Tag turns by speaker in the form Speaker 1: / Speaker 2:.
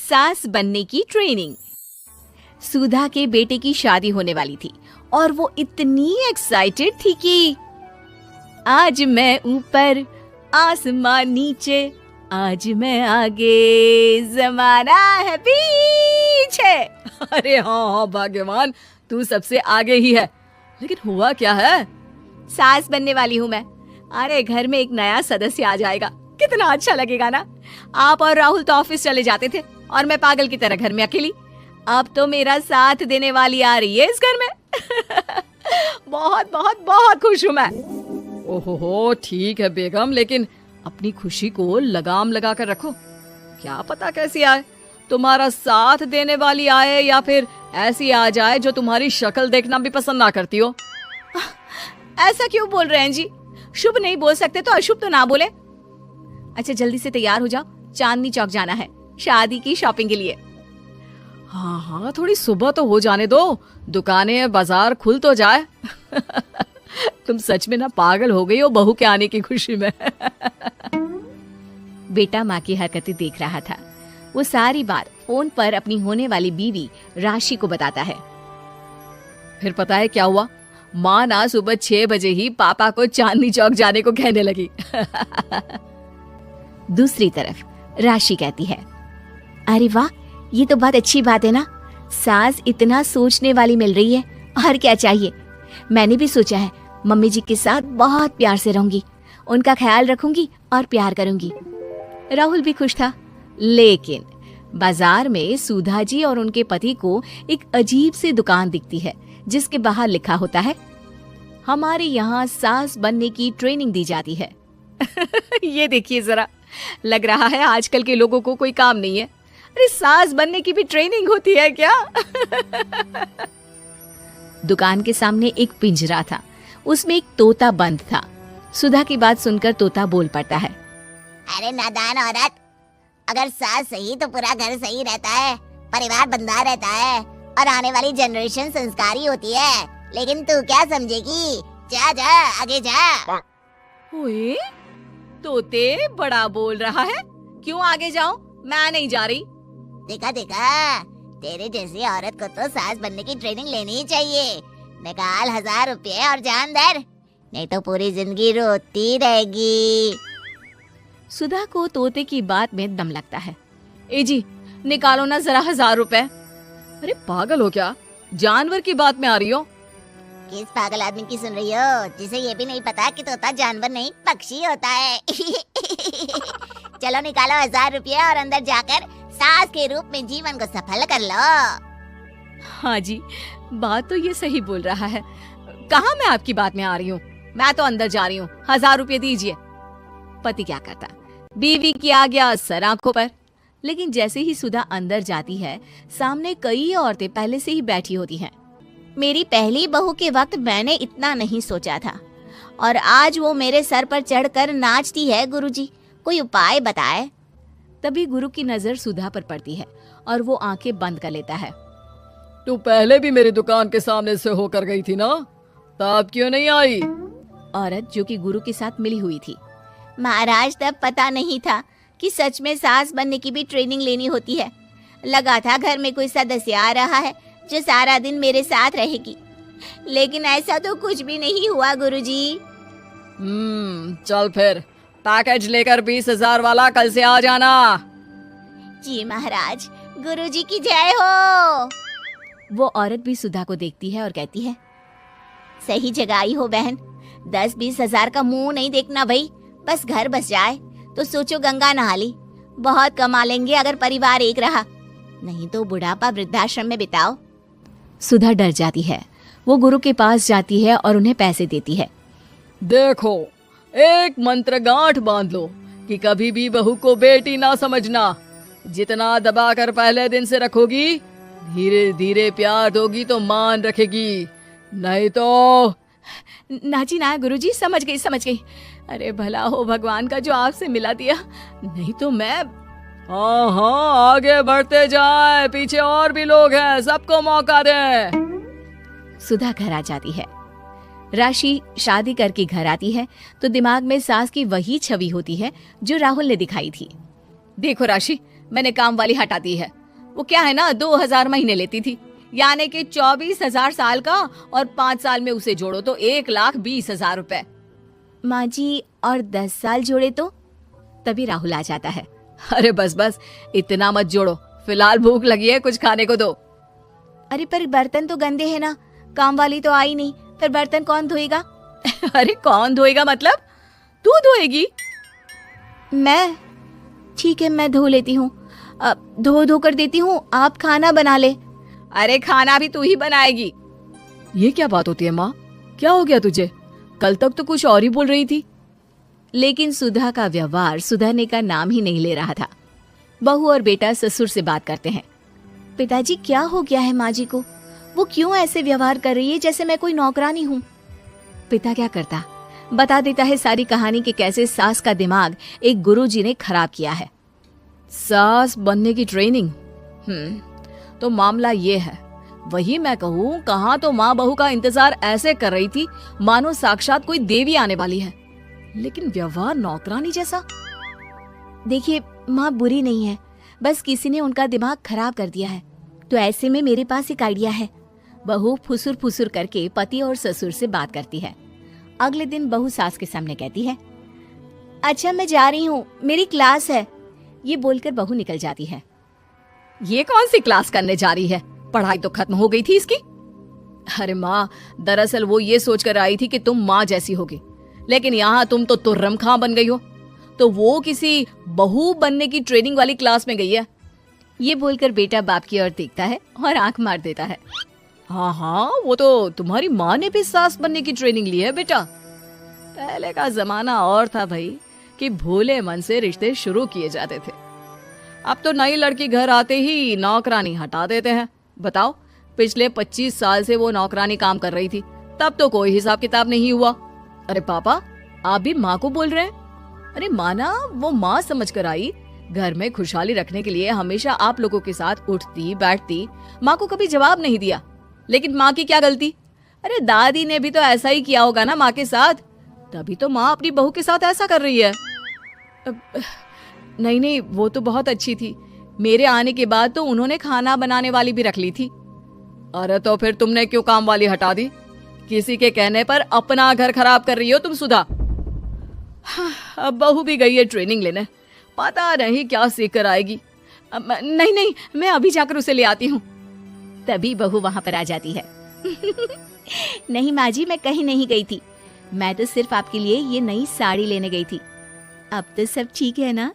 Speaker 1: सास बनने की ट्रेनिंग। सुधा के बेटे की शादी होने वाली थी और वो इतनी एक्साइटेड थी कि आज मैं ऊपर आसमान नीचे, आज मैं आगे जमाना है पीछे।
Speaker 2: अरे हाँ भाग्यवान, तू सबसे आगे ही है। लेकिन हुआ क्या है?
Speaker 1: सास बनने वाली हूँ मैं। अरे घर में एक नया सदस्य आ जाएगा, कितना अच्छा लगेगा ना। आप और राहुल तो ऑफिस चले जाते थे और मैं पागल की तरह घर में अकेली। अब तो मेरा साथ देने वाली आ रही है इस घर में। बहुत बहुत बहुत खुश हूँ मैं।
Speaker 2: ओहो ठीक है बेगम, लेकिन अपनी खुशी को लगाम लगा कर रखो। क्या पता कैसी आए, तुम्हारा साथ देने वाली आए या फिर ऐसी आ जाए जो तुम्हारी शक्ल देखना भी पसंद ना करती हो।
Speaker 1: ऐसा क्यों बोल रहे हैं जी? शुभ नहीं बोल सकते तो अशुभ तो ना बोले। अच्छा जल्दी से तैयार हो जाओ, चांदनी चौक जाना है शादी की शॉपिंग के लिए।
Speaker 2: हाँ हाँ, थोड़ी सुबह तो हो जाने दो, दुकानें बाजार खुल तो जाए। तुम सच में ना पागल हो गई हो बहू के आने की खुशी में।
Speaker 1: बेटा माँ की हरकतें देख रहा था। वो सारी बात फोन पर अपनी होने वाली बीवी राशि को बताता है।
Speaker 2: फिर पता है क्या हुआ? माँ ना सुबह 6 बजे ही पापा को चांदनी चौक जाने को कहने लगी।
Speaker 1: दूसरी तरफ राशि कहती है, अरे वाह, ये तो बहुत अच्छी बात है ना। सास इतना सोचने वाली मिल रही है, और क्या चाहिए। मैंने भी सोचा है मम्मी जी के साथ बहुत प्यार से रहूंगी, उनका ख्याल रखूंगी और प्यार करूंगी। राहुल भी खुश था। लेकिन बाजार में सुधा जी और उनके पति को एक अजीब सी दुकान दिखती है जिसके बाहर लिखा होता है, हमारे यहाँ सास बनने की ट्रेनिंग दी जाती है। ये देखिए जरा, लग रहा है आजकल के लोगों को कोई काम नहीं है। अरे सास बनने की भी ट्रेनिंग होती है क्या? दुकान के सामने एक पिंजरा था, उसमें एक तोता बंद था। सुधा की बात सुनकर तोता बोल पड़ता है,
Speaker 3: अरे नादान औरत, अगर सास सही तो पूरा घर सही रहता है, परिवार बंधा रहता है और आने वाली जनरेशन संस्कारी होती है। लेकिन तू क्या समझेगी? जा जा आगे जा।
Speaker 1: ओए, तोते बड़ा बोल रहा है, क्यों आगे जाऊं? मैं नहीं जा रही।
Speaker 3: देखा देखा, तेरे जैसी औरत को तो सास बनने की ट्रेनिंग लेनी ही चाहिए। निकाल 1000 रुपये और जान दर, नहीं तो पूरी जिंदगी रोती रहेगी।
Speaker 1: सुधा को तोते की बात में दम लगता है। ए जी, निकालो ना जरा 1000 रुपए।
Speaker 2: अरे पागल हो क्या? जानवर की बात में आ रही हो?
Speaker 3: किस पागल आदमी की सुन रही हो, जिसे ये भी नहीं पता कि तोता जानवर नहीं पक्षी होता है। चलो निकालो 1000 रुपये और अंदर जाकर सास के रूप में जीवन को सफल कर लो।
Speaker 1: हाँ जी, बात तो ये सही बोल रहा है। कहाँ मैं आपकी बात में आ रही हूँ? मैं तो अंदर जा रही हूँ, 1000 रुपये दीजिए। पति क्या करता, बीवी की आ गया सर आंखों पर। लेकिन जैसे ही सुधा अंदर जाती है, सामने कई औरतें पहले से ही बैठी होती हैं।
Speaker 3: मेरी पहली बहू के वक्त मैंने इतना नहीं सोचा था, और आज वो मेरे सर पर चढ़कर नाचती है। गुरुजी, कोई उपाय बताए।
Speaker 1: तभी गुरु की नजर सुधा पर पड़ती है और वो आंखें बंद कर लेता है।
Speaker 2: तू पहले भी मेरी दुकान के सामने से होकर गई थी ना, तब क्यों नहीं आई?
Speaker 1: औरत जो कि गुरु के साथ मिली हुई थी।
Speaker 3: महाराज, तब पता नहीं था कि सच में सास बनने की भी ट्रेनिंग लेनी होती है। लगा था घर में कोई सदस्य आ रहा है जो सारा दिन मेरे साथ रहेगी, लेकिन ऐसा तो कुछ भी नहीं हुआ गुरुजी।
Speaker 2: चल फिर पैकेज लेकर 20,000 वाला कल से आ जाना।
Speaker 3: जी महाराज, गुरुजी की जय हो।
Speaker 1: वो औरत भी सुधा को देखती है और कहती है,
Speaker 3: सही जगह आई हो बहन। 10-20 हजार का मुंह नहीं देखना भाई, बस घर बस जाए तो सोचो गंगा नहा ली। बहुत कमा लेंगे अगर परिवार एक रहा, नहीं तो बुढ़ापा वृद्धाश्रम में बिताओ।
Speaker 1: सुधा डर जाती है। वो गुरु के पास जाती है और उन्हें पैसे देती है।
Speaker 2: देखो, एक मंत्र गांठ बांध लो कि कभी भी बहू को बेटी ना समझना। जितना दबाकर पहले दिन से रखोगी, धीरे धीरे प्यार दोगी तो मान रखेगी, नहीं तो।
Speaker 1: नाजी ना गुरुजी, समझ गई। अरे भला हो भगवान का जो आपसे मिला दिया, नहीं तो मैं।
Speaker 2: हाँ, आगे बढ़ते जाए, पीछे और भी लोग हैं, सबको मौका दे।
Speaker 1: सुधा घर आ जाती है। राशि शादी करके घर आती है तो दिमाग में सास की वही छवि होती है जो राहुल ने दिखाई थी। देखो राशि,
Speaker 2: मैंने काम वाली हटा दी है। वो क्या है ना, 2000 महीने लेती थी, यानी कि 24,000 साल का, और 5 साल में उसे जोड़ो तो 1,20,000 रुपए।
Speaker 1: माँ जी, और 10 साल जोड़े तो? तभी राहुल आ जाता है।
Speaker 2: अरे बस बस, इतना मत जोड़ो, फिलहाल भूख लगी है, कुछ खाने को दो।
Speaker 1: अरे पर बर्तन तो गंदे हैं ना, काम वाली तो आई नहीं, फिर बर्तन कौन धोएगा?
Speaker 2: अरे कौन धोएगा मतलब? तू धोएगी?
Speaker 1: मैं? ठीक है, मैं धो लेती हूँ, धो कर देती हूँ, आप खाना बना ले।
Speaker 2: अरे खाना भी तू ही बनाएगी? ये क्या बात होती है माँ, क्या हो गया तुझे? कल तक तो कुछ और ही बोल रही थी।
Speaker 1: लेकिन सुधा का व्यवहार सुधरने का नाम ही नहीं ले रहा था। बहू और बेटा ससुर से बात करते हैं। पिताजी, क्या हो गया है माँ जी को? वो क्यों ऐसे व्यवहार कर रही है जैसे मैं कोई नौकरानी हूँ? पिता क्या करता, बता देता है सारी कहानी कि कैसे सास का दिमाग एक गुरुजी ने खराब किया है।
Speaker 2: सास बनने की ट्रेनिंग? तो मामला ये है, वही मैं कहूँ, कहाँ तो माँ बहू का इंतजार ऐसे कर रही थी मानो साक्षात कोई देवी आने वाली है, लेकिन व्यवहार नौकरानी जैसा।
Speaker 1: देखिए, माँ बुरी नहीं है, बस किसी ने उनका दिमाग खराब कर दिया है। तो ऐसे में मेरे पास एक आइडिया है। बहू फुसुर फुसुर करके पति और ससुर से बात करती है। अगले दिन बहू सास के सामने कहती है, अच्छा मैं जा रही हूँ, मेरी क्लास है। ये बोलकर बहू निकल जाती है।
Speaker 2: ये कौन सी क्लास करने जा रही है? पढ़ाई तो खत्म हो गई थी इसकी। अरे माँ, दरअसल वो ये सोचकर आई थी कि तुम माँ जैसी होगी, लेकिन यहाँ तुम तो तुर्रम खां बन गई हो। तो वो किसी बहू बनने की ट्रेनिंग वाली क्लास में गई है।
Speaker 1: ये बोलकर बेटा बाप की ओर देखता है और आंख मार देता है।
Speaker 2: हाँ, वो तो तुम्हारी माँ ने भी सास बनने की ट्रेनिंग ली है बेटा। पहले का जमाना और था भाई, कि भोले मन से रिश्ते शुरू किए जाते थे। अब तो नई लड़की घर आते ही नौकरानी हटा देते हैं। बताओ, पिछले 25 साल से वो नौकरानी काम कर रही थी, तब तो कोई हिसाब किताब नहीं हुआ। अरे पापा, आप भी माँ को बोल रहे हैं? अरे माना, वो माँ समझ कर आई, घर में खुशहाली रखने के लिए हमेशा आप लोगों के साथ उठती बैठती, माँ को कभी जवाब नहीं दिया। लेकिन माँ की क्या गलती? अरे दादी ने भी तो ऐसा ही किया होगा ना माँ के साथ, तभी तो माँ अपनी बहू के साथ ऐसा कर रही है। नहीं, वो तो बहुत अच्छी थी, मेरे आने के बाद तो उन्होंने खाना बनाने वाली भी रख ली थी। अरे तो फिर तुमने क्यों काम वाली हटा दी? किसी के कहने पर अपना घर खराब कर रही हो तुम सुधा। अब बहू भी गई है ट्रेनिंग लेने, पता नहीं क्या सीख कर आएगी। नहीं, मैं अभी जाकर उसे ले आती हूँ।
Speaker 1: तभी बहू वहां पर आ जाती है। नहीं माँ जी, मैं कहीं नहीं गई थी, मैं तो सिर्फ आपके लिए ये नई साड़ी लेने गई थी। अब तो सब ठीक है ना?